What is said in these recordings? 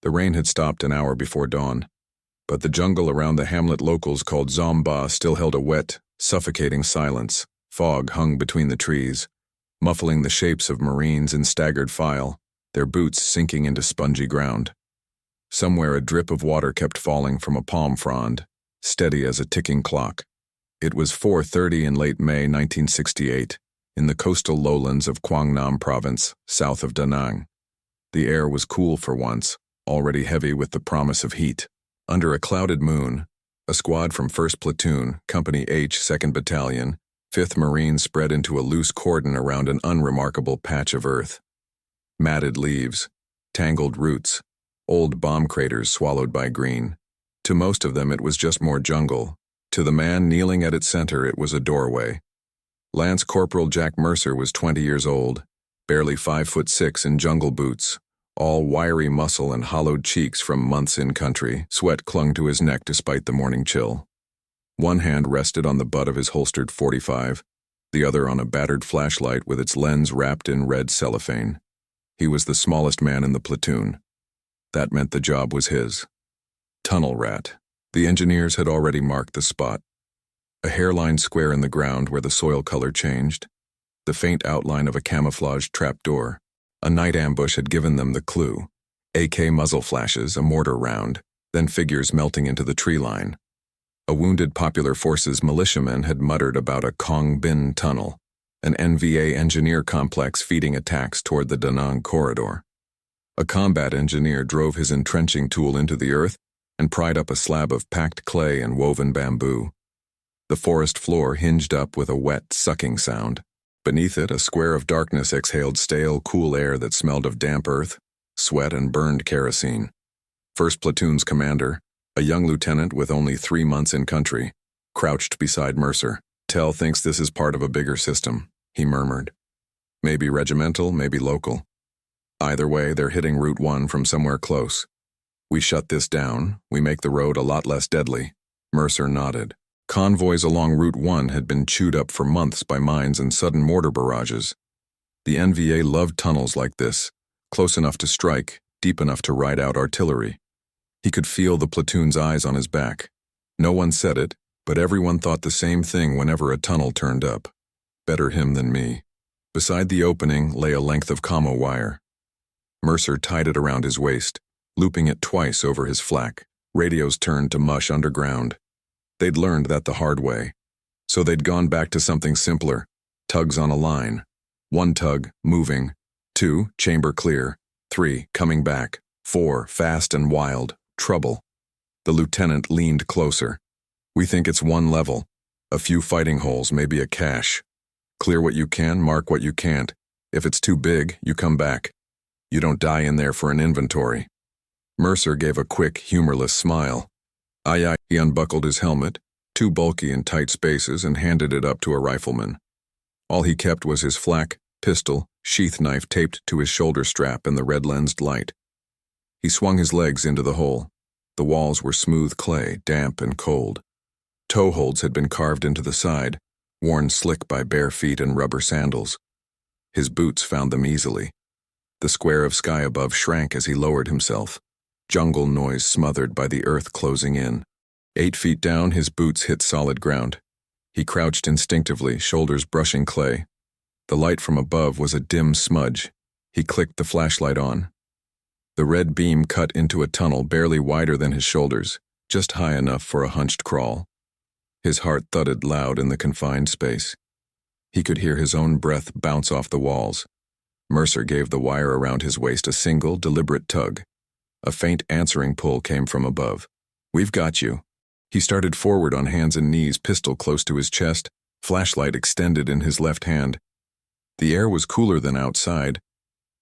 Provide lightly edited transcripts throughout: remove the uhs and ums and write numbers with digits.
The rain had stopped an hour before dawn, but the jungle around the hamlet locals called Zomba still held a wet, suffocating silence. Fog hung between the trees, muffling the shapes of Marines in staggered file, their boots sinking into spongy ground. Somewhere a drip of water kept falling from a palm frond, steady as a ticking clock. It was 4:30 in late May 1968, in the coastal lowlands of Quảng Nam province, south of Da Nang. The air was cool for once, already heavy with the promise of heat. Under a clouded moon, a squad from 1st Platoon, Company H, 2nd Battalion, 5th Marines spread into a loose cordon around an unremarkable patch of earth. Matted leaves, tangled roots, old bomb craters swallowed by green. To most of them it was just more jungle. To the man kneeling at its center it was a doorway. Lance Corporal Jack Mercer was 20 years old, barely 5'6" in jungle boots, all wiry muscle and hollowed cheeks from months in country. Sweat clung to his neck despite the morning chill. One hand rested on the butt of his holstered .45, the other on a battered flashlight with its lens wrapped in red cellophane. He was the smallest man in the platoon. That meant the job was his. Tunnel rat. The engineers had already marked the spot. A hairline square in the ground where the soil color changed. The faint outline of a camouflaged trapdoor. A night ambush had given them the clue. AK muzzle flashes, a mortar round, then figures melting into the tree line. A wounded Popular Forces militiaman had muttered about a Kong Bin tunnel, an NVA engineer complex feeding attacks toward the Da Nang corridor. A combat engineer drove his entrenching tool into the earth and pried up a slab of packed clay and woven bamboo. The forest floor hinged up with a wet, sucking sound. Beneath it, a square of darkness exhaled stale, cool air that smelled of damp earth, sweat, and burned kerosene. 1st Platoon's commander, a young lieutenant with only 3 months in country, crouched beside Mercer. "Tell thinks this is part of a bigger system," he murmured. "Maybe regimental, maybe local. Either way, they're hitting Route 1 from somewhere close. We shut this down, we make the road a lot less deadly." Mercer nodded. Convoys along Route 1 had been chewed up for months by mines and sudden mortar barrages. The NVA loved tunnels like this, close enough to strike, deep enough to ride out artillery. He could feel the platoon's eyes on his back. No one said it, but everyone thought the same thing whenever a tunnel turned up. Better him than me. Beside the opening lay a length of commo wire. Mercer tied it around his waist, looping it twice over his flak. Radios turned to mush underground. They'd learned that the hard way. So they'd gone back to something simpler. Tugs on a line. 1 tug, moving. 2, chamber clear. 3, coming back. 4, fast and wild. Trouble. The lieutenant leaned closer. "We think it's 1 level. A few fighting holes, maybe a cache. Clear what you can, mark what you can't. If it's too big, you come back. You don't die in there for an inventory." Mercer gave a quick, humorless smile. Aye aye. He unbuckled his helmet, too bulky in tight spaces, and handed it up to a rifleman. All he kept was his flak, pistol, sheath knife taped to his shoulder strap and the red-lensed light. He swung his legs into the hole. The walls were smooth clay, damp and cold. Toe holds had been carved into the side, worn slick by bare feet and rubber sandals. His boots found them easily. The square of sky above shrank as he lowered himself. Jungle noise smothered by the earth closing in. 8 feet down, his boots hit solid ground. He crouched instinctively, shoulders brushing clay. The light from above was a dim smudge. He clicked the flashlight on. The red beam cut into a tunnel barely wider than his shoulders, just high enough for a hunched crawl. His heart thudded loud in the confined space. He could hear his own breath bounce off the walls. Mercer gave the wire around his waist a single, deliberate tug. A faint answering pull came from above. "We've got you." He started forward on hands and knees, pistol close to his chest, flashlight extended in his left hand. The air was cooler than outside,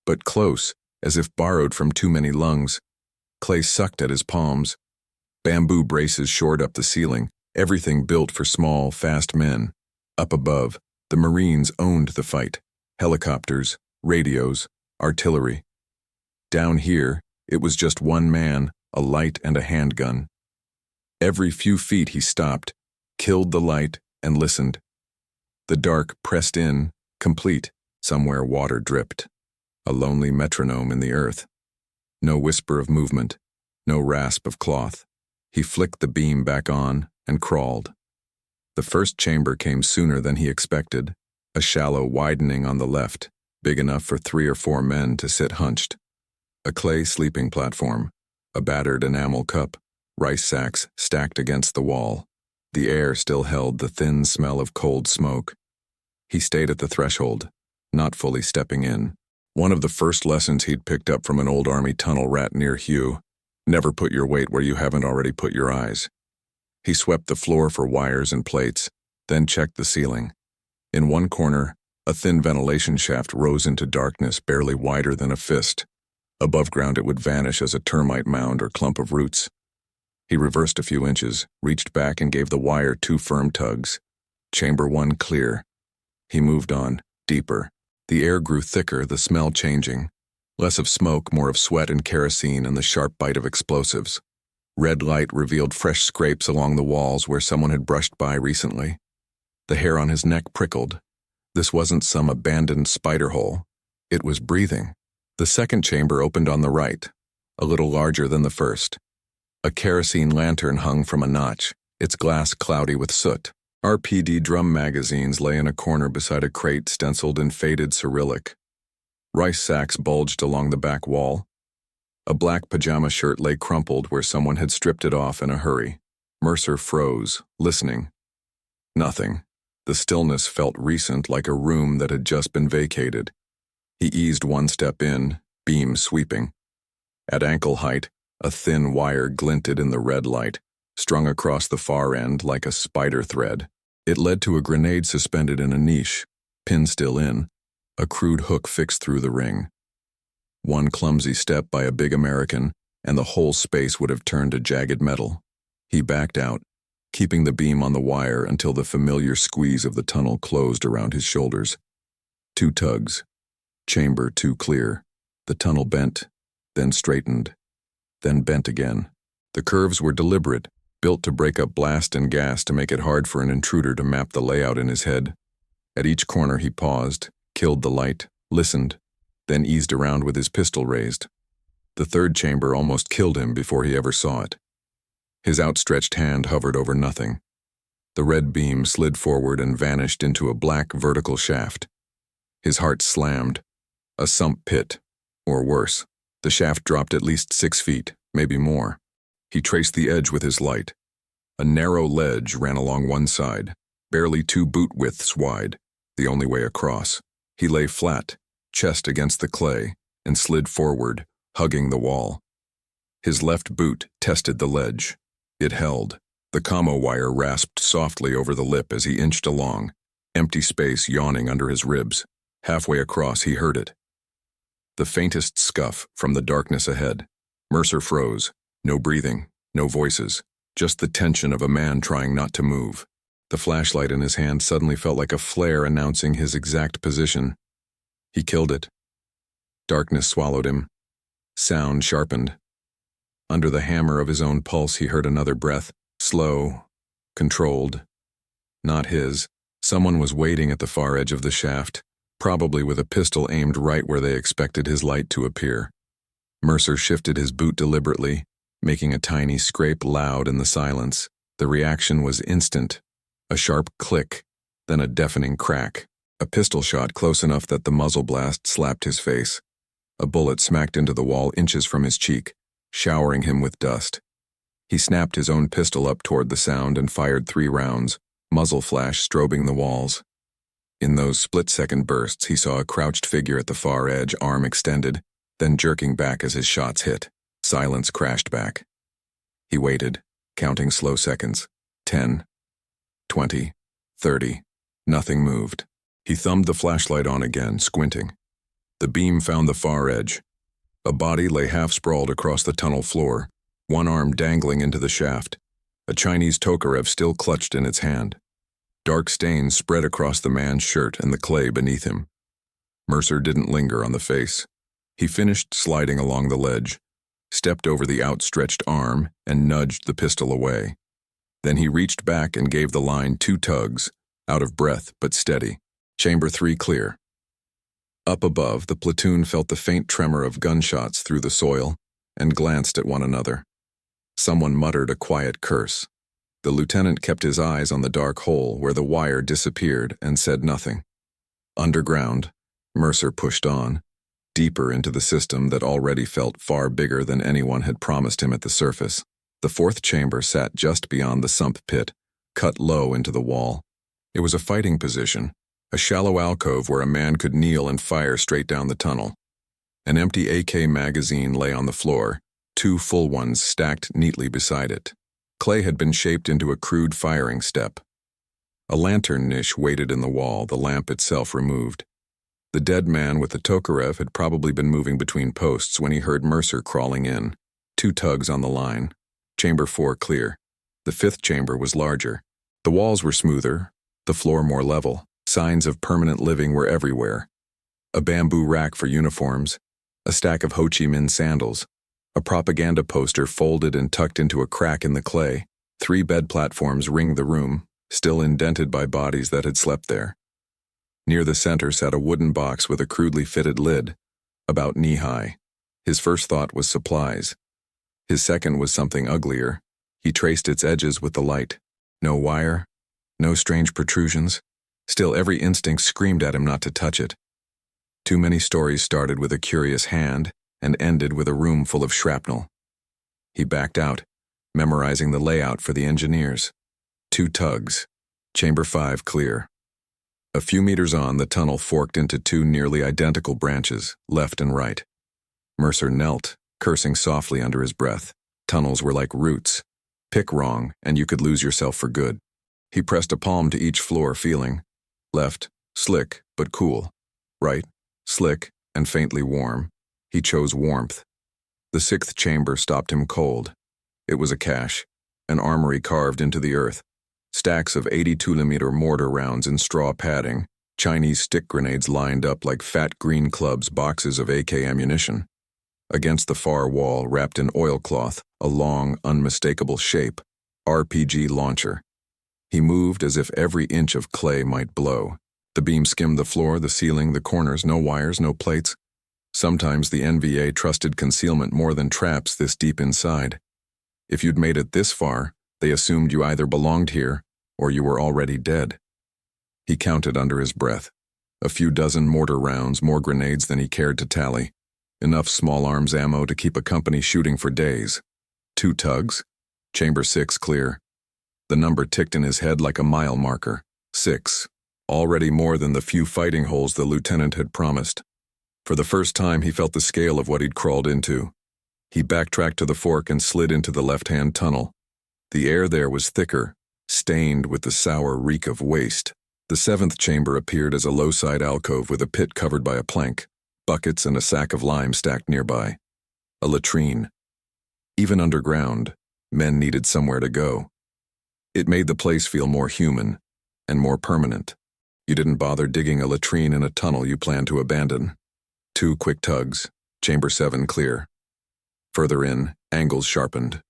but close, as if borrowed from too many lungs. Clay sucked at his palms. Bamboo braces shored up the ceiling, everything built for small, fast men. Up above, the Marines owned the fight. Helicopters, radios, artillery. Down here, it was just one man, a light and a handgun. Every few feet he stopped, killed the light, and listened. The dark pressed in, complete. Somewhere water dripped. A lonely metronome in the earth. No whisper of movement, no rasp of cloth. He flicked the beam back on and crawled. The first chamber came sooner than he expected, a shallow widening on the left, big enough for 3 or 4 men to sit hunched. A clay sleeping platform, a battered enamel cup, rice sacks stacked against the wall. The air still held the thin smell of cold smoke. He stayed at the threshold, not fully stepping in. One of the first lessons he'd picked up from an old army tunnel rat near Hugh: never put your weight where you haven't already put your eyes. He swept the floor for wires and plates, then checked the ceiling. In one corner, a thin ventilation shaft rose into darkness barely wider than a fist. Above ground it would vanish as a termite mound or clump of roots. He reversed a few inches, reached back and gave the wire 2 firm tugs. Chamber 1 clear. He moved on, deeper. The air grew thicker, the smell changing. Less of smoke, more of sweat and kerosene and the sharp bite of explosives. Red light revealed fresh scrapes along the walls where someone had brushed by recently. The hair on his neck prickled. This wasn't some abandoned spider hole. It was breathing. The second chamber opened on the right, a little larger than the first. A kerosene lantern hung from a notch, its glass cloudy with soot. RPD drum magazines lay in a corner beside a crate stenciled in faded Cyrillic. Rice sacks bulged along the back wall. A black pajama shirt lay crumpled where someone had stripped it off in a hurry. Mercer froze, listening. Nothing. The stillness felt recent, like a room that had just been vacated. He eased 1 step in, beam sweeping. At ankle height, a thin wire glinted in the red light, strung across the far end like a spider thread. It led to a grenade suspended in a niche, pin still in, a crude hook fixed through the ring. 1 clumsy step by a big American, and the whole space would have turned to jagged metal. He backed out, keeping the beam on the wire until the familiar squeeze of the tunnel closed around his shoulders. 2 tugs. Chamber 2 clear. The tunnel bent, then straightened, then bent again. The curves were deliberate, built to break up blast and gas to make it hard for an intruder to map the layout in his head. At each corner he paused, killed the light, listened, then eased around with his pistol raised. The third chamber almost killed him before he ever saw it. His outstretched hand hovered over nothing. The red beam slid forward and vanished into a black vertical shaft. His heart slammed. A sump pit, or worse. The shaft dropped at least 6 feet, maybe more. He traced the edge with his light. A narrow ledge ran along one side, barely 2 boot widths wide, the only way across. He lay flat, chest against the clay, and slid forward, hugging the wall. His left boot tested the ledge. It held. The commo wire rasped softly over the lip as he inched along, empty space yawning under his ribs. Halfway across, he heard it. The faintest scuff from the darkness ahead. Mercer froze. No breathing, no voices, just the tension of a man trying not to move. The flashlight in his hand suddenly felt like a flare announcing his exact position. He killed it. Darkness swallowed him. Sound sharpened. Under the hammer of his own pulse, he heard another breath, slow, controlled. Not his. Someone was waiting at the far edge of the shaft, probably with a pistol aimed right where they expected his light to appear. Mercer shifted his boot deliberately, making a tiny scrape loud in the silence. The reaction was instant. A sharp click, then a deafening crack. A pistol shot close enough that the muzzle blast slapped his face. A bullet smacked into the wall inches from his cheek, showering him with dust. He snapped his own pistol up toward the sound and fired 3 rounds, muzzle flash strobing the walls. In those split-second bursts, he saw a crouched figure at the far edge, arm extended, then jerking back as his shots hit. Silence crashed back. He waited, counting slow seconds. 10, 20, 30. Nothing moved. He thumbed the flashlight on again, squinting. The beam found the far edge. A body lay half-sprawled across the tunnel floor, one arm dangling into the shaft, a Chinese Tokarev still clutched in its hand. Dark stains spread across the man's shirt and the clay beneath him. Mercer didn't linger on the face. He finished sliding along the ledge, stepped over the outstretched arm, and nudged the pistol away. Then he reached back and gave the line 2 tugs, out of breath but steady. Chamber 3 clear. Up above, the platoon felt the faint tremor of gunshots through the soil. and glanced at one another. Someone muttered a quiet curse. The lieutenant kept his eyes on the dark hole where the wire disappeared and said nothing. Underground, Mercer pushed on, deeper into the system that already felt far bigger than anyone had promised him at the surface. The fourth chamber sat just beyond the sump pit, cut low into the wall. It was a fighting position, a shallow alcove where a man could kneel and fire straight down the tunnel. An empty AK magazine lay on the floor, 2 full ones stacked neatly beside it. Clay had been shaped into a crude firing step. A lantern niche waited in the wall, the lamp itself removed. The dead man with the Tokarev had probably been moving between posts when he heard Mercer crawling in. 2 tugs on the line. Chamber 4 clear. The 5th chamber was larger. The walls were smoother, the floor more level. Signs of permanent living were everywhere. A bamboo rack for uniforms, a stack of Ho Chi Minh sandals, a propaganda poster folded and tucked into a crack in the clay. 3 bed platforms ringed the room, still indented by bodies that had slept there. Near the center sat a wooden box with a crudely fitted lid, about knee-high. His first thought was supplies. His second was something uglier. He traced its edges with the light. No wire, no strange protrusions. Still, every instinct screamed at him not to touch it. Too many stories started with a curious hand and ended with a room full of shrapnel. He backed out, memorizing the layout for the engineers. 2 tugs. Chamber 5 clear. A few meters on, the tunnel forked into 2 nearly identical branches, left and right. Mercer knelt, cursing softly under his breath. Tunnels were like roots. Pick wrong, and you could lose yourself for good. He pressed a palm to each floor, feeling. Left, slick, but cool. Right, slick, and faintly warm. He chose warmth. The 6th chamber stopped him cold. It was a cache, an armory carved into the earth. Stacks of 82mm mortar rounds in straw padding, Chinese stick grenades lined up like fat green clubs, boxes of AK ammunition. Against the far wall, wrapped in oilcloth, a long, unmistakable shape, RPG launcher. He moved as if every inch of clay might blow. The beam skimmed the floor, the ceiling, the corners, no wires, no plates. Sometimes the NVA trusted concealment more than traps this deep inside. If you'd made it this far, they assumed you either belonged here or you were already dead. He counted under his breath. A few dozen mortar rounds, more grenades than he cared to tally. Enough small arms ammo to keep a company shooting for days. 2 tugs. Chamber 6 clear. The number ticked in his head like a mile marker. 6. Already more than the few fighting holes the lieutenant had promised. For the first time, he felt the scale of what he'd crawled into. He backtracked to the fork and slid into the left-hand tunnel. The air there was thicker, stained with the sour reek of waste. The 7th chamber appeared as a low-side alcove with a pit covered by a plank, buckets and a sack of lime stacked nearby. A latrine. Even underground, men needed somewhere to go. It made the place feel more human and more permanent. You didn't bother digging a latrine in a tunnel you planned to abandon. 2 quick tugs. Chamber 7 clear. Further in, angles sharpened.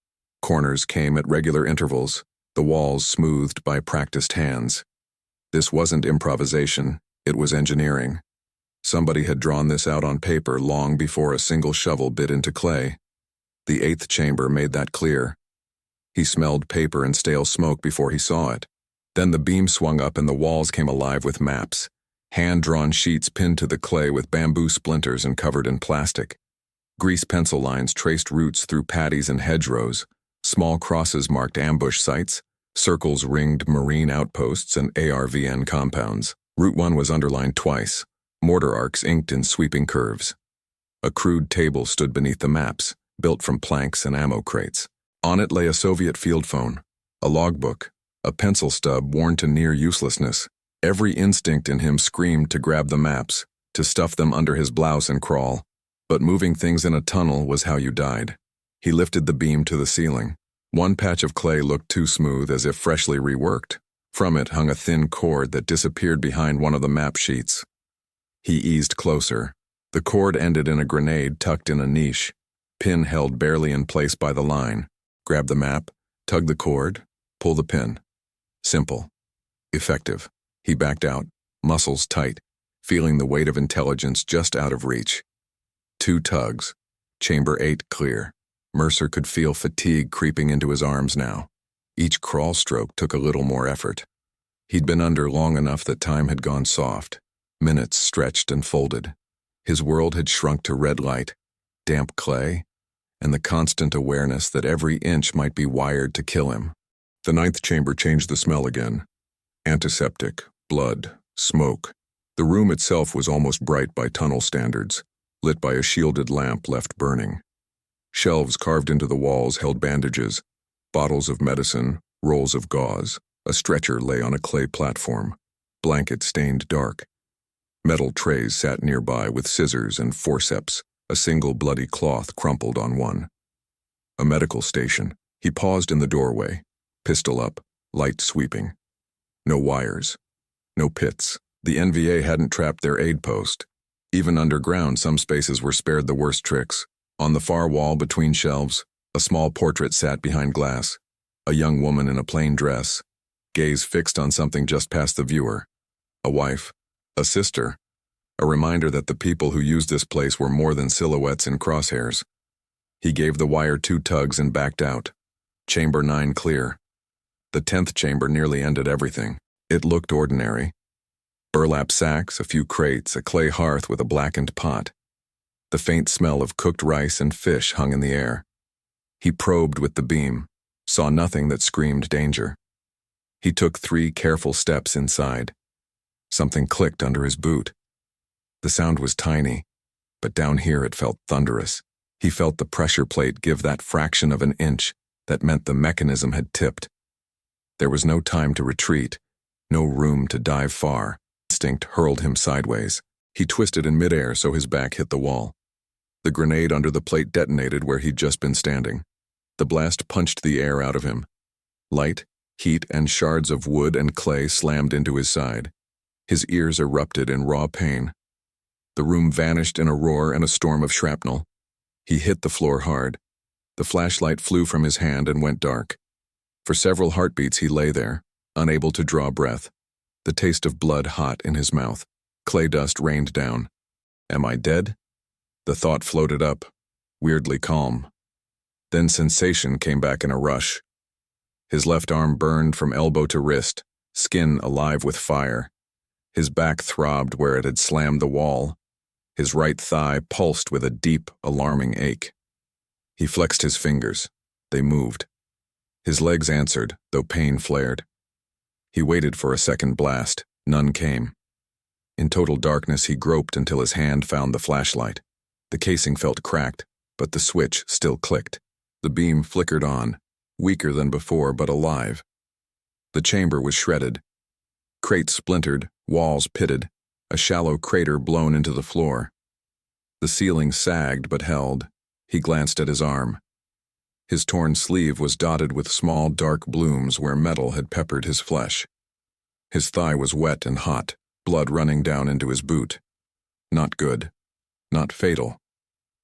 Corners came at regular intervals, the walls smoothed by practiced hands. This wasn't improvisation, it was engineering. Somebody had drawn this out on paper long before a single shovel bit into clay. The 8th chamber made that clear. He smelled paper and stale smoke before he saw it. Then the beam swung up and the walls came alive with maps. Hand-drawn sheets pinned to the clay with bamboo splinters and covered in plastic. Grease pencil lines traced routes through paddies and hedgerows. Small crosses marked ambush sites. Circles ringed marine outposts and ARVN compounds. Route 1 was underlined twice. Mortar arcs inked in sweeping curves. A crude table stood beneath the maps, built from planks and ammo crates. On it lay a Soviet field phone, a logbook, a pencil stub worn to near uselessness. Every instinct in him screamed to grab the maps, to stuff them under his blouse and crawl. But moving things in a tunnel was how you died. He lifted the beam to the ceiling. One patch of clay looked too smooth, as if freshly reworked. From it hung a thin cord that disappeared behind one of the map sheets. He eased closer. The cord ended in a grenade tucked in a niche, pin held barely in place by the line. Grab the map, tug the cord, pull the pin. Simple. Effective. He backed out, muscles tight, feeling the weight of intelligence just out of reach. 2 tugs. Chamber 8 clear. Mercer could feel fatigue creeping into his arms now. Each crawl stroke took a little more effort. He'd been under long enough that time had gone soft. Minutes stretched and folded. His world had shrunk to red light, damp clay, and the constant awareness that every inch might be wired to kill him. The ninth chamber changed the smell again. Antiseptic, blood, smoke. The room itself was almost bright by tunnel standards, lit by a shielded lamp left burning. Shelves carved into the walls held bandages, bottles of medicine, rolls of gauze. A stretcher lay on a clay platform, blanket stained dark. Metal trays sat nearby with scissors and forceps, a single bloody cloth crumpled on one. A medical station. He paused in the doorway, pistol up, light sweeping. No wires. No pits. The NVA hadn't trapped their aid post. Even underground, some spaces were spared the worst tricks. On the far wall between shelves, a small portrait sat behind glass. A young woman in a plain dress, gaze fixed on something just past the viewer. A wife, a sister, a reminder that the people who used this place were more than silhouettes in crosshairs. He gave the wire 2 tugs and backed out. Chamber 9 clear. The 10th chamber nearly ended everything. It looked ordinary. Burlap sacks, a few crates, a clay hearth with a blackened pot. The faint smell of cooked rice and fish hung in the air. He probed with the beam, saw nothing that screamed danger. He took 3 careful steps inside. Something clicked under his boot. The sound was tiny, but down here it felt thunderous. He felt the pressure plate give that fraction of an inch that meant the mechanism had tipped. There was no time to retreat, no room to dive far. Instinct hurled him sideways. He twisted in midair so his back hit the wall. The grenade under the plate detonated where he'd just been standing. The blast punched the air out of him. Light, heat, and shards of wood and clay slammed into his side. His ears erupted in raw pain. The room vanished in a roar and a storm of shrapnel. He hit the floor hard. The flashlight flew from his hand and went dark. For several heartbeats he lay there, unable to draw breath, the taste of blood hot in his mouth. Clay dust rained down. Am I dead? The thought floated up, weirdly calm. Then sensation came back in a rush. His left arm burned from elbow to wrist, skin alive with fire. His back throbbed where it had slammed the wall. His right thigh pulsed with a deep, alarming ache. He flexed his fingers. They moved. His legs answered, though pain flared. He waited for a second blast. None came. In total darkness, he groped until his hand found the flashlight. The casing felt cracked, but the switch still clicked. The beam flickered on, weaker than before but alive. The chamber was shredded. Crates splintered, walls pitted, a shallow crater blown into the floor. The ceiling sagged but held. He glanced at his arm. His torn sleeve was dotted with small dark blooms where metal had peppered his flesh. His thigh was wet and hot, blood running down into his boot. Not good. Not fatal.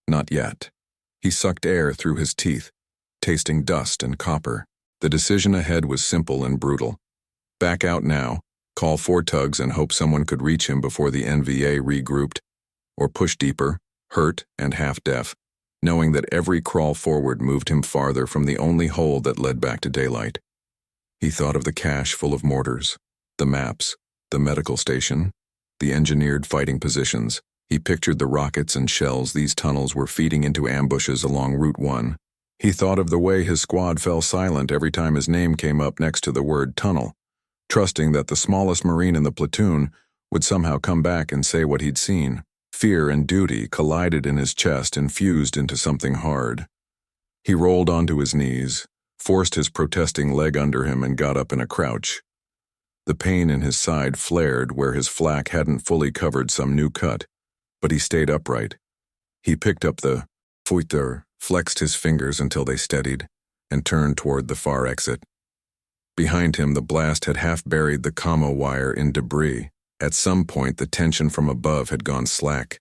Not yet. He sucked air through his teeth, tasting dust and copper. The decision ahead was simple and brutal. Back out now, call 4 tugs and hope someone could reach him before the NVA regrouped, or push deeper, hurt and half-deaf, knowing that every crawl forward moved him farther from the only hole that led back to daylight. He thought of the cache full of mortars, the maps, the medical station, the engineered fighting positions. He pictured the rockets and shells these tunnels were feeding into ambushes along Route 1. He thought of the way his squad fell silent every time his name came up next to the word tunnel, trusting that the smallest Marine in the platoon would somehow come back and say what he'd seen. Fear and duty collided in his chest and fused into something hard. He rolled onto his knees, forced his protesting leg under him and got up in a crouch. The pain in his side flared where his flak hadn't fully covered some new cut, but he stayed upright. He picked up the fouetter, flexed his fingers until they steadied, and turned toward the far exit. Behind him, the blast had half buried the commo wire in debris. At some point, the tension from above had gone slack.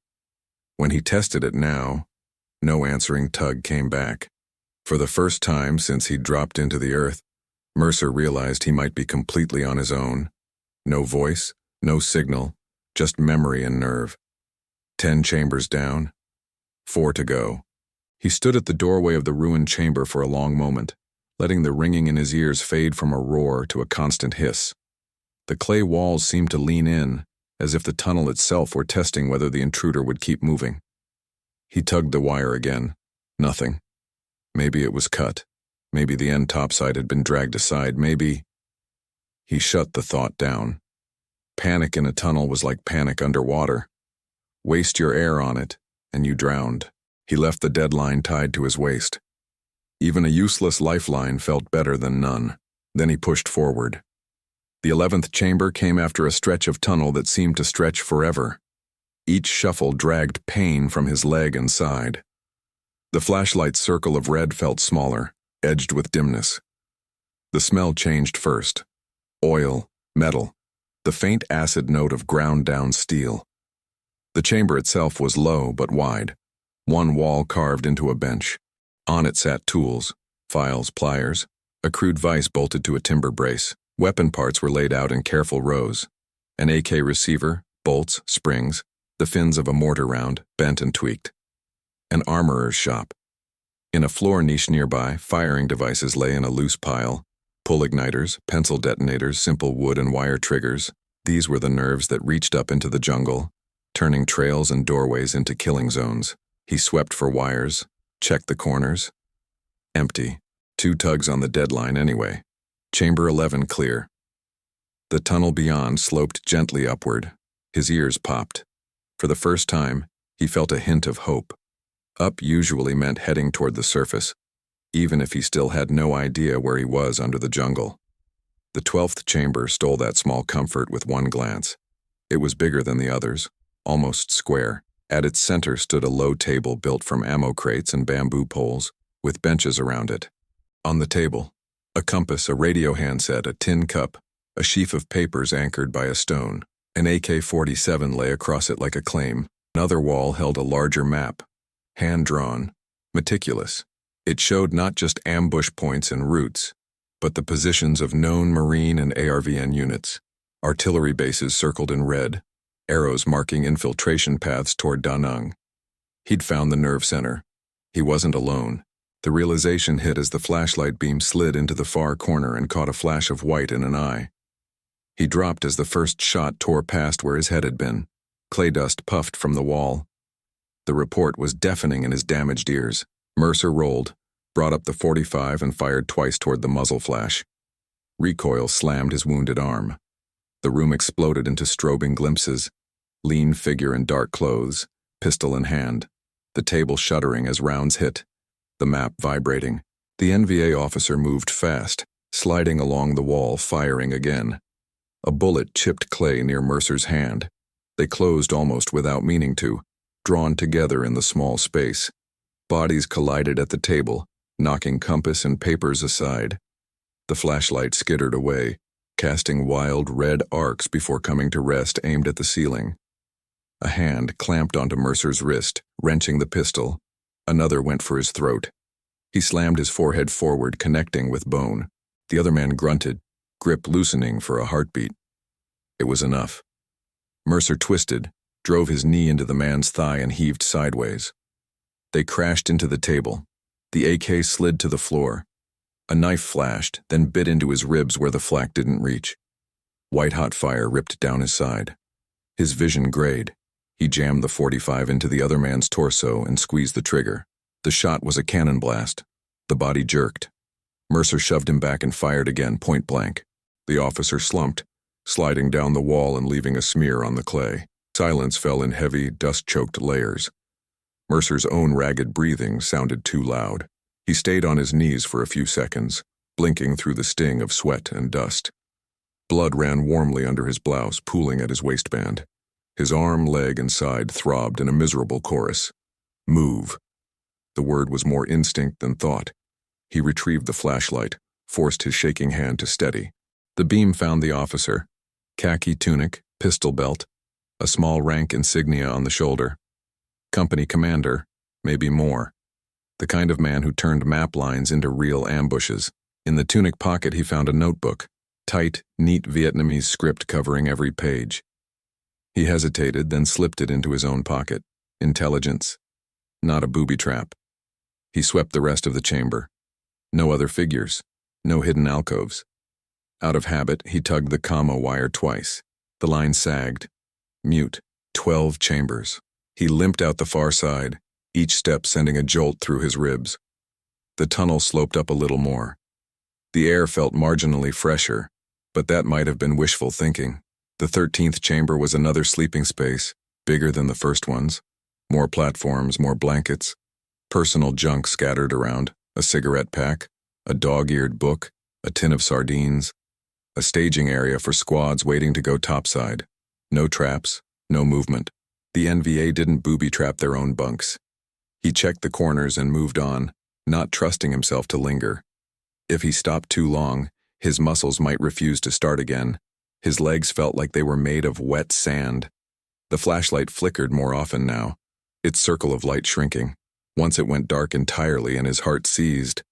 When he tested it now, no answering tug came back. For the first time since he'd dropped into the earth, Mercer realized he might be completely on his own. No voice, no signal, just memory and nerve. 10 chambers down, 4 to go. He stood at the doorway of the ruined chamber for a long moment, letting the ringing in his ears fade from a roar to a constant hiss. The clay walls seemed to lean in, as if the tunnel itself were testing whether the intruder would keep moving. He tugged the wire again. Nothing. Maybe it was cut. Maybe the end topside had been dragged aside. Maybe... He shut the thought down. Panic in a tunnel was like panic underwater. Waste your air on it, and you drowned. He left the deadline tied to his waist. Even a useless lifeline felt better than none. Then he pushed forward. The 11th chamber came after a stretch of tunnel that seemed to stretch forever. Each shuffle dragged pain from his leg and side. The flashlight's circle of red felt smaller, edged with dimness. The smell changed first. Oil, metal, the faint acid note of ground-down steel. The chamber itself was low but wide, one wall carved into a bench. On it sat tools, files, pliers, a crude vise bolted to a timber brace. Weapon parts were laid out in careful rows. An AK receiver, bolts, springs, the fins of a mortar round, bent and tweaked. An armorer's shop. In a floor niche nearby, firing devices lay in a loose pile. Pull igniters, pencil detonators, simple wood and wire triggers. These were the nerves that reached up into the jungle, turning trails and doorways into killing zones. He swept for wires, checked the corners. Empty. 2 tugs on the deadline anyway. Chamber 11 clear. The tunnel beyond sloped gently upward. His ears popped. For the first time, he felt a hint of hope. Up usually meant heading toward the surface, even if he still had no idea where he was under the jungle. The 12th chamber stole that small comfort with one glance. It was bigger than the others, almost square. At its center stood a low table built from ammo crates and bamboo poles, with benches around it. On the table, a compass, a radio handset, a tin cup, a sheaf of papers anchored by a stone. An AK-47 lay across it like a claim. Another wall held a larger map, hand-drawn, meticulous. It showed not just ambush points and routes, but the positions of known Marine and ARVN units. Artillery bases circled in red, arrows marking infiltration paths toward Da Nang. He'd found the nerve center. He wasn't alone. The realization hit as the flashlight beam slid into the far corner and caught a flash of white in an eye. He dropped as the first shot tore past where his head had been. Clay dust puffed from the wall. The report was deafening in his damaged ears. Mercer rolled, brought up the .45 and fired twice toward the muzzle flash. Recoil slammed his wounded arm. The room exploded into strobing glimpses. Lean figure in dark clothes, pistol in hand. The table shuddering as rounds hit. The map vibrating. The NVA officer moved fast, sliding along the wall, firing again. A bullet chipped Clay near Mercer's hand. They closed almost without meaning to, drawn together in the small space. Bodies collided at the table, knocking compass and papers aside. The flashlight skittered away, casting wild red arcs before coming to rest aimed at the ceiling. A hand clamped onto Mercer's wrist, wrenching the pistol. Another went for his throat. He slammed his forehead forward, connecting with bone. The other man grunted, grip loosening for a heartbeat. It was enough. Mercer twisted, drove his knee into the man's thigh and heaved sideways. They crashed into the table. The AK slid to the floor. A knife flashed, then bit into his ribs where the flak didn't reach. White-hot fire ripped down his side. His vision grayed. He jammed the .45 into the other man's torso and squeezed the trigger. The shot was a cannon blast. The body jerked. Mercer shoved him back and fired again, point blank. The officer slumped, sliding down the wall and leaving a smear on the clay. Silence fell in heavy, dust-choked layers. Mercer's own ragged breathing sounded too loud. He stayed on his knees for a few seconds, blinking through the sting of sweat and dust. Blood ran warmly under his blouse, pooling at his waistband. His arm, leg, and side throbbed in a miserable chorus. Move. The word was more instinct than thought. He retrieved the flashlight, forced his shaking hand to steady. The beam found the officer. Khaki tunic, pistol belt, a small rank insignia on the shoulder. Company commander, maybe more. The kind of man who turned map lines into real ambushes. In the tunic pocket he found a notebook, tight, neat Vietnamese script covering every page. He hesitated, then slipped it into his own pocket. Intelligence. Not a booby trap. He swept the rest of the chamber. No other figures. No hidden alcoves. Out of habit, he tugged the comma wire twice. The line sagged. Mute. 12 chambers. He limped out the far side, each step sending a jolt through his ribs. The tunnel sloped up a little more. The air felt marginally fresher, but that might have been wishful thinking. The 13th chamber was another sleeping space, bigger than the first ones. More platforms, more blankets. Personal junk scattered around, a cigarette pack, a dog-eared book, a tin of sardines. A staging area for squads waiting to go topside. No traps, no movement. The NVA didn't booby-trap their own bunks. He checked the corners and moved on, not trusting himself to linger. If he stopped too long, his muscles might refuse to start again. His legs felt like they were made of wet sand. The flashlight flickered more often now, its circle of light shrinking. Once it went dark entirely and his heart seized,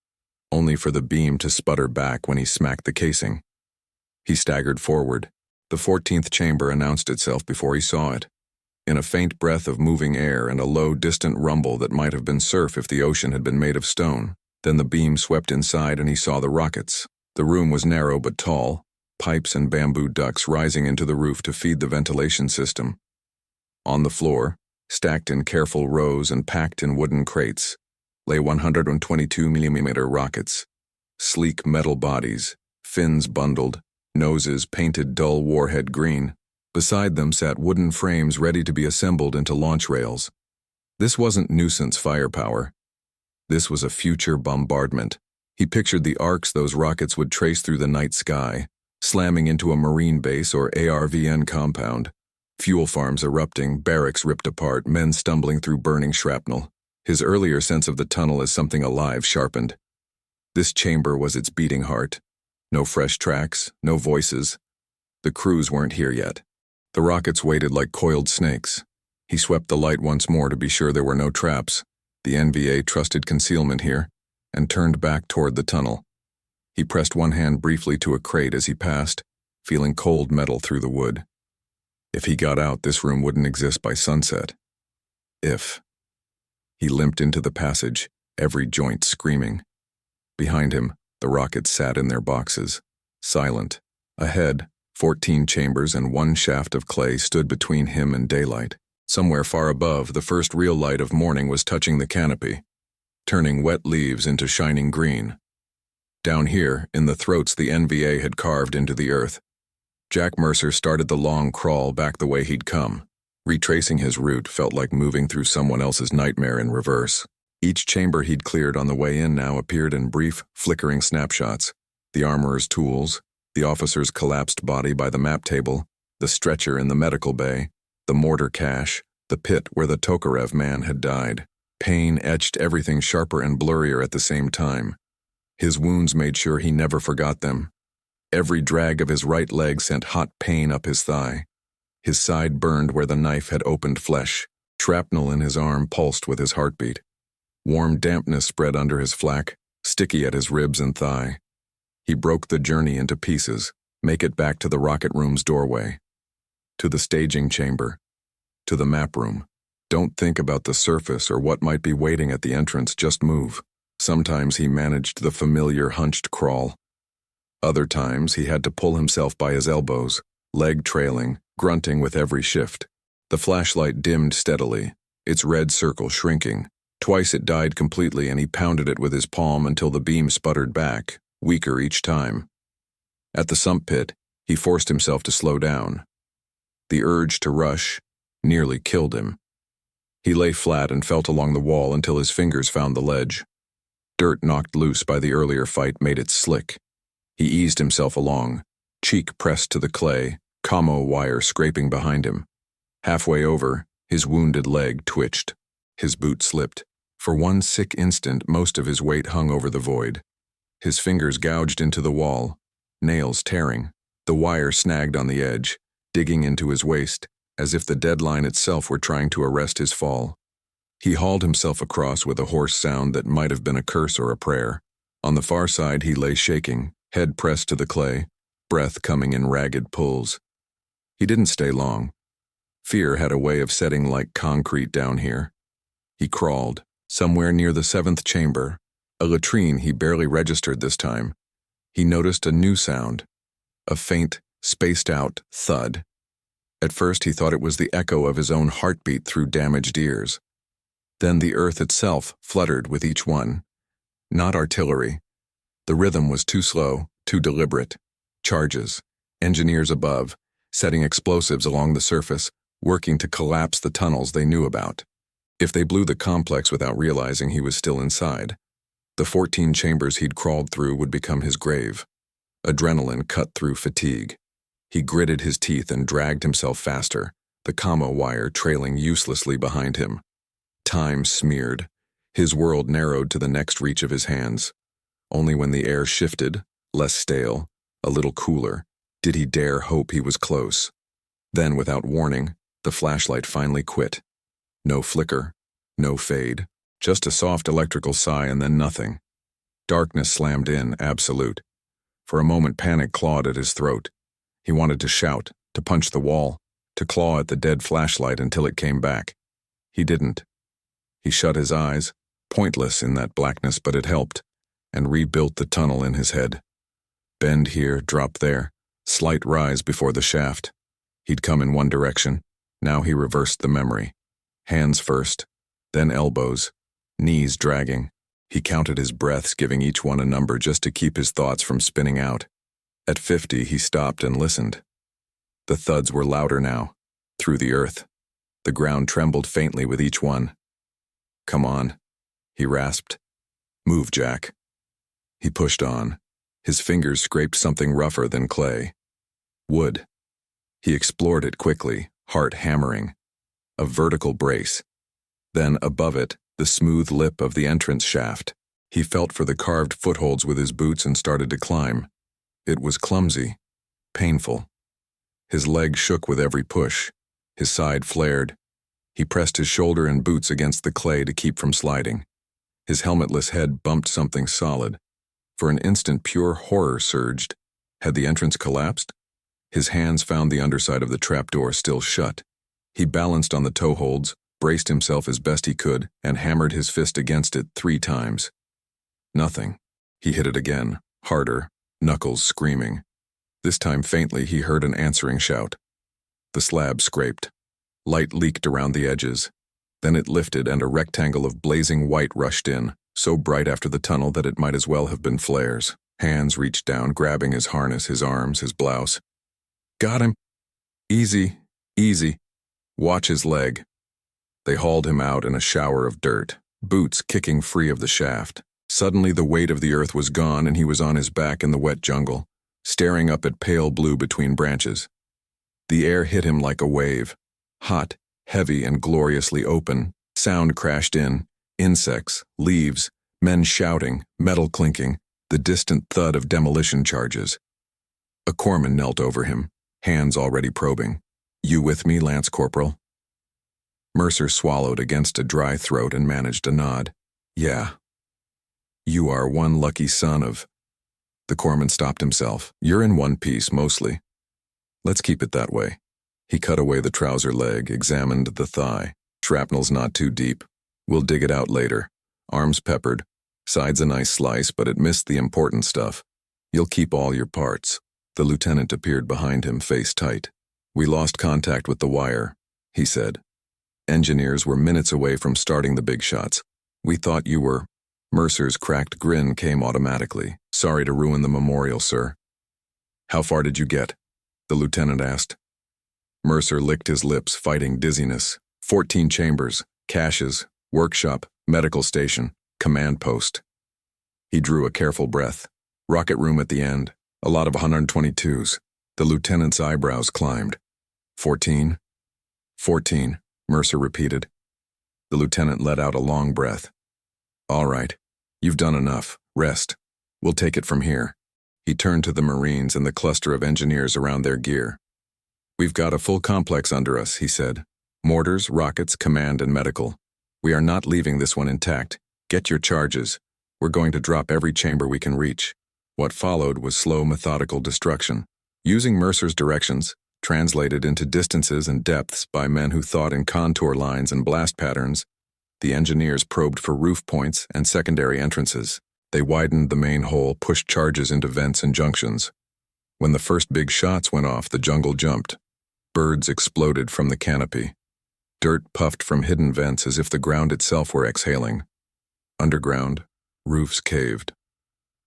only for the beam to sputter back when he smacked the casing. He staggered forward. The 14th chamber announced itself before he saw it. In a faint breath of moving air and a low, distant rumble that might have been surf if the ocean had been made of stone. Then the beam swept inside and he saw the rockets. The room was narrow but tall, pipes and bamboo ducts rising into the roof to feed the ventilation system. On the floor, stacked in careful rows and packed in wooden crates, lay 122mm rockets. Sleek metal bodies, fins bundled, noses painted dull warhead green. Beside them sat wooden frames ready to be assembled into launch rails. This wasn't nuisance firepower. This was a future bombardment. He pictured the arcs those rockets would trace through the night sky, slamming into a marine base or ARVN compound. Fuel farms erupting, barracks ripped apart, men stumbling through burning shrapnel. His earlier sense of the tunnel as something alive sharpened. This chamber was its beating heart. No fresh tracks, no voices. The crews weren't here yet. The rockets waited like coiled snakes. He swept the light once more to be sure there were no traps. The NVA trusted concealment here, and turned back toward the tunnel. He pressed one hand briefly to a crate as he passed, feeling cold metal through the wood. If he got out, this room wouldn't exist by sunset. If. He limped into the passage, every joint screaming. Behind him, the rockets sat in their boxes, silent. Ahead, 14 chambers and one shaft of clay stood between him and daylight. Somewhere far above, the first real light of morning was touching the canopy, turning wet leaves into shining green. Down here, in the throats the NVA had carved into the earth, Jack Mercer started the long crawl back the way he'd come. Retracing his route felt like moving through someone else's nightmare in reverse. Each chamber he'd cleared on the way in now appeared in brief, flickering snapshots. The armorer's tools, the officer's collapsed body by the map table, the stretcher in the medical bay, the mortar cache, the pit where the Tokarev man had died. Pain etched everything sharper and blurrier at the same time. His wounds made sure he never forgot them. Every drag of his right leg sent hot pain up his thigh. His side burned where the knife had opened flesh. Shrapnel in his arm pulsed with his heartbeat. Warm dampness spread under his flak, sticky at his ribs and thigh. He broke the journey into pieces, make it back to the rocket room's doorway. To the staging chamber. To the map room. Don't think about the surface or what might be waiting at the entrance, just move. Sometimes he managed the familiar hunched crawl. Other times he had to pull himself by his elbows, leg trailing, grunting with every shift. The flashlight dimmed steadily, its red circle shrinking. Twice it died completely and he pounded it with his palm until the beam sputtered back, weaker each time. At the sump pit, he forced himself to slow down. The urge to rush nearly killed him. He lay flat and felt along the wall until his fingers found the ledge. Dirt knocked loose by the earlier fight made it slick. He eased himself along, cheek pressed to the clay, commo wire scraping behind him. Halfway over, his wounded leg twitched. His boot slipped. For one sick instant, most of his weight hung over the void. His fingers gouged into the wall, nails tearing. The wire snagged on the edge, digging into his waist, as if the deadline itself were trying to arrest his fall. He hauled himself across with a hoarse sound that might have been a curse or a prayer. On the far side he lay shaking, head pressed to the clay, breath coming in ragged pulls. He didn't stay long. Fear had a way of setting like concrete down here. He crawled, Somewhere near the seventh chamber, a latrine he barely registered this time, he noticed a new sound, a faint, spaced-out thud. At first he thought it was the echo of his own heartbeat through damaged ears. Then the earth itself fluttered with each one. Not artillery. The rhythm was too slow, too deliberate. Charges. Engineers above, setting explosives along the surface, working to collapse the tunnels they knew about. If they blew the complex without realizing he was still inside, the 14 chambers he'd crawled through would become his grave. Adrenaline cut through fatigue. He gritted his teeth and dragged himself faster, the commo wire trailing uselessly behind him. Time smeared. His world narrowed to the next reach of his hands. Only when the air shifted, less stale, a little cooler, did he dare hope he was close. Then, without warning, the flashlight finally quit. No flicker, no fade, just a soft electrical sigh and then nothing. Darkness slammed in, absolute. For a moment panic clawed at his throat. He wanted to shout, to punch the wall, to claw at the dead flashlight until it came back. He didn't. He shut his eyes, pointless in that blackness, but it helped, and rebuilt the tunnel in his head. Bend here, drop there, slight rise before the shaft. He'd come in one direction. Now he reversed the memory. Hands first, then elbows, knees dragging. He counted his breaths, giving each one a number just to keep his thoughts from spinning out. At 50, he stopped and listened. The thuds were louder now, through the earth. The ground trembled faintly with each one. "Come on," he rasped. "Move, Jack." He pushed on. His fingers scraped something rougher than clay. Wood. He explored it quickly, heart hammering. A vertical brace. Then, above it, the smooth lip of the entrance shaft. He felt for the carved footholds with his boots and started to climb. It was clumsy, painful. His leg shook with every push. His side flared. He pressed his shoulder and boots against the clay to keep from sliding. His helmetless head bumped something solid. For an instant, pure horror surged. Had the entrance collapsed? His hands found the underside of the trapdoor still shut. He balanced on the toeholds, braced himself as best he could, and hammered his fist against it 3 times. Nothing. He hit it again, harder, knuckles screaming. This time faintly he heard an answering shout. The slab scraped. Light leaked around the edges. Then it lifted and a rectangle of blazing white rushed in, so bright after the tunnel that it might as well have been flares. Hands reached down, grabbing his harness, his arms, his blouse. "Got him. Easy, easy. Watch his leg." They hauled him out in a shower of dirt, boots kicking free of the shaft. Suddenly the weight of the earth was gone and he was on his back in the wet jungle, staring up at pale blue between branches. The air hit him like a wave. Hot, heavy, and gloriously open. Sound crashed in. Insects, leaves, men shouting, metal clinking, the distant thud of demolition charges. A corpsman knelt over him, hands already probing. "You with me, Lance Corporal?" Mercer swallowed against a dry throat and managed a nod. "Yeah." "You are one lucky son of..." The corpsman stopped himself. "You're in one piece, mostly. Let's keep it that way." He cut away the trouser leg, examined the thigh. "Shrapnel's not too deep. We'll dig it out later. Arms peppered. Side's a nice slice, but it missed the important stuff. You'll keep all your parts." The lieutenant appeared behind him, face tight. "We lost contact with the wire," he said. "Engineers were minutes away from starting the big shots. We thought you were..." Mercer's cracked grin came automatically. "Sorry to ruin the memorial, sir." "How far did you get?" the lieutenant asked. Mercer licked his lips, fighting dizziness. 14 chambers, caches, workshop, medical station, command post. He drew a careful breath. Rocket room at the end, a lot of 122s. The lieutenant's eyebrows climbed. 14? 14, Mercer repeated. The lieutenant let out a long breath. "All right, you've done enough. Rest. We'll take it from here." He turned to the Marines and the cluster of engineers around their gear. "We've got a full complex under us," he said. "Mortars, rockets, command, and medical. We are not leaving this one intact. Get your charges. We're going to drop every chamber we can reach." What followed was slow, methodical destruction. Using Mercer's directions, translated into distances and depths by men who thought in contour lines and blast patterns, The engineers probed for roof points and secondary entrances. They widened the main hole, pushed charges into vents and junctions. When the first big shots went off, the jungle jumped. Birds exploded from the canopy. Dirt puffed from hidden vents as if the ground itself were exhaling. Underground, roofs caved.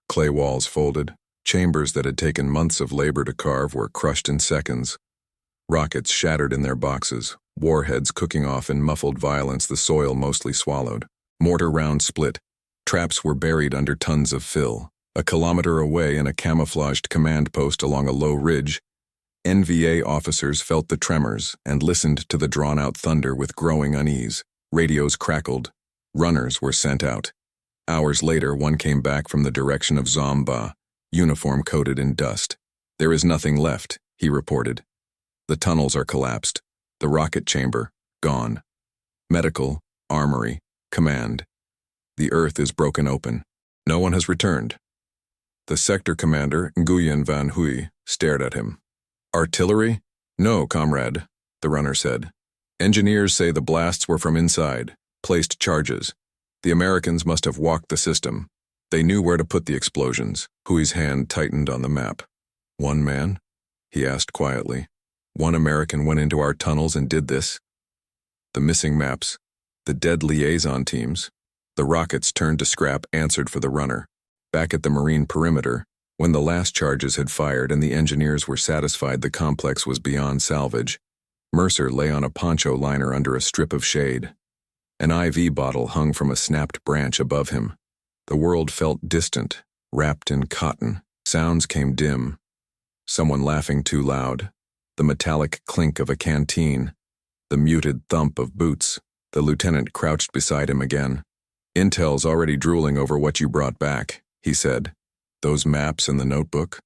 Clay walls folded. Chambers that had taken months of labor to carve were crushed in seconds. Rockets shattered in their boxes, warheads cooking off in muffled violence the soil mostly swallowed. Mortar rounds split. Traps were buried under tons of fill. A kilometer away in a camouflaged command post along a low ridge, NVA officers felt the tremors and listened to the drawn-out thunder with growing unease. Radios crackled. Runners were sent out. Hours later, one came back from the direction of Zomba, uniform coated in dust. "There is nothing left," he reported. "The tunnels are collapsed. The rocket chamber, gone. Medical, armory, command. The earth is broken open. No one has returned." The sector commander, Nguyen Van Huy, stared at him. "Artillery? No, comrade," the runner said. "Engineers say the blasts were from inside, placed charges. The Americans must have walked the system. They knew where to put the explosions." Huy's hand tightened on the map. "One man?" he asked quietly. "One American went into our tunnels and did this?" The missing maps, the dead liaison teams, the rockets turned to scrap answered for the runner. Back at the marine perimeter, when the last charges had fired and the engineers were satisfied the complex was beyond salvage, Mercer lay on a poncho liner under a strip of shade. An IV bottle hung from a snapped branch above him. The world felt distant, wrapped in cotton. Sounds came dim. Someone laughing too loud. The metallic clink of a canteen. The muted thump of boots. The lieutenant crouched beside him again. "Intel's already drooling over what you brought back," he said. "Those maps in the notebook?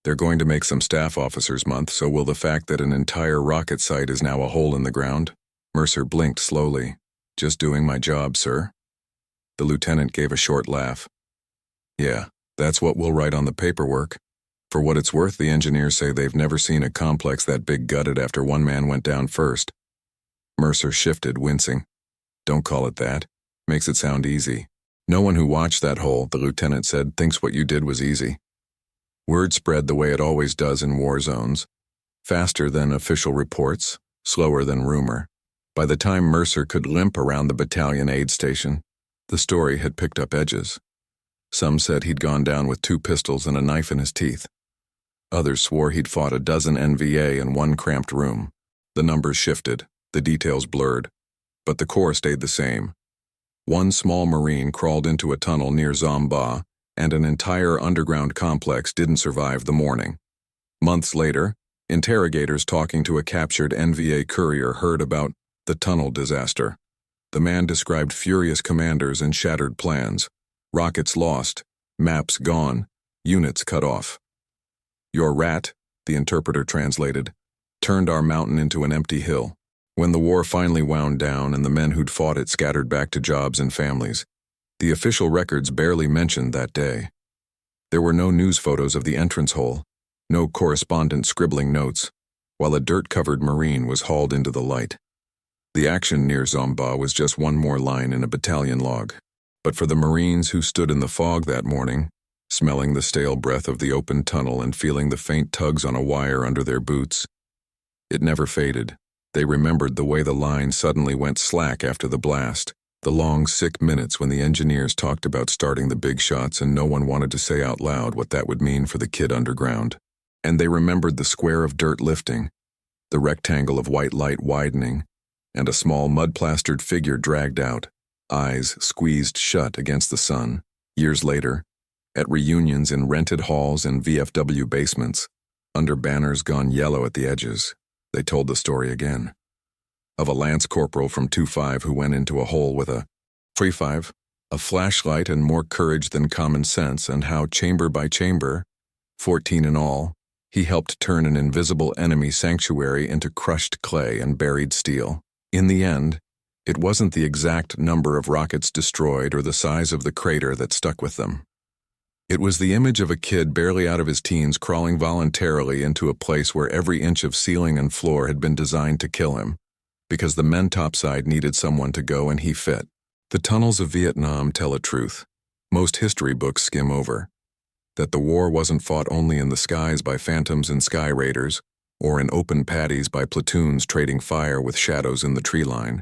They're going to make some staff officers month, so will the fact that an entire rocket site is now a hole in the ground?" Mercer blinked slowly. "Just doing my job, sir." The lieutenant gave a short laugh. "Yeah, that's what we'll write on the paperwork. For what it's worth, the engineers say they've never seen a complex that big gutted after one man went down first." Mercer shifted, wincing. "Don't call it that. Makes it sound easy. No one who watched that hole," the lieutenant said, "thinks what you did was easy." Word spread the way it always does in war zones. Faster than official reports, slower than rumor. By the time Mercer could limp around the battalion aid station, the story had picked up edges. Some said he'd gone down with 2 pistols and a knife in his teeth. Others swore he'd fought a dozen NVA in one cramped room. The numbers shifted, the details blurred, but the core stayed the same. One small Marine crawled into a tunnel near Zomba, and an entire underground complex didn't survive the morning. Months later, interrogators talking to a captured NVA courier heard about the tunnel disaster. The man described furious commanders and shattered plans. Rockets lost, maps gone, units cut off. "Your rat," the interpreter translated, "turned our mountain into an empty hill." When the war finally wound down and the men who'd fought it scattered back to jobs and families, the official records barely mentioned that day. There were no news photos of the entrance hole, no correspondent scribbling notes, while a dirt-covered Marine was hauled into the light. The action near Zomba was just one more line in a battalion log. But for the Marines who stood in the fog that morning, smelling the stale breath of the open tunnel and feeling the faint tugs on a wire under their boots, it never faded. They remembered the way the line suddenly went slack after the blast, the long, sick minutes when the engineers talked about starting the big shots and no one wanted to say out loud what that would mean for the kid underground. And they remembered the square of dirt lifting, the rectangle of white light widening, and a small mud-plastered figure dragged out, eyes squeezed shut against the sun. Years later, at reunions in rented halls and VFW basements, under banners gone yellow at the edges, they told the story again. Of a lance corporal from 2-5 who went into a hole with a 3-5, a flashlight and more courage than common sense, and how chamber by chamber, 14 in all, he helped turn an invisible enemy sanctuary into crushed clay and buried steel. In the end, it wasn't the exact number of rockets destroyed or the size of the crater that stuck with them. It was the image of a kid barely out of his teens crawling voluntarily into a place where every inch of ceiling and floor had been designed to kill him, because the men topside needed someone to go and he fit. The tunnels of Vietnam tell a truth most history books skim over. That the war wasn't fought only in the skies by phantoms and sky raiders, or in open paddies by platoons trading fire with shadows in the tree line,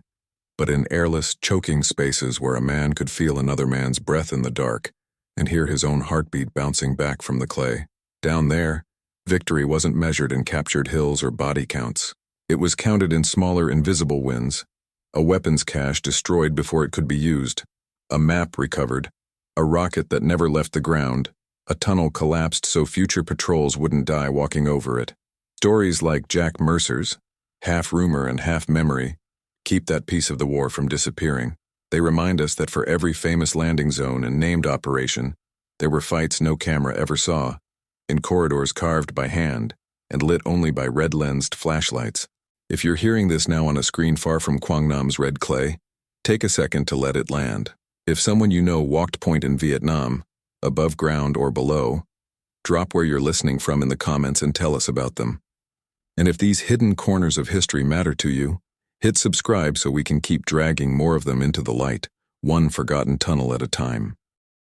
but in airless, choking spaces where a man could feel another man's breath in the dark and hear his own heartbeat bouncing back from the clay. Down there, victory wasn't measured in captured hills or body counts. It was counted in smaller, invisible wins. A weapons cache destroyed before it could be used. A map recovered. A rocket that never left the ground. A tunnel collapsed so future patrols wouldn't die walking over it. Stories like Jack Mercer's, half rumor and half memory, keep that piece of the war from disappearing. They remind us that for every famous landing zone and named operation, there were fights no camera ever saw, in corridors carved by hand and lit only by red-lensed flashlights. If you're hearing this now on a screen far from Quảng Nam's red clay, take a second to let it land. If someone you know walked point in Vietnam, above ground or below, drop where you're listening from in the comments and tell us about them. And if these hidden corners of history matter to you, hit subscribe so we can keep dragging more of them into the light, one forgotten tunnel at a time.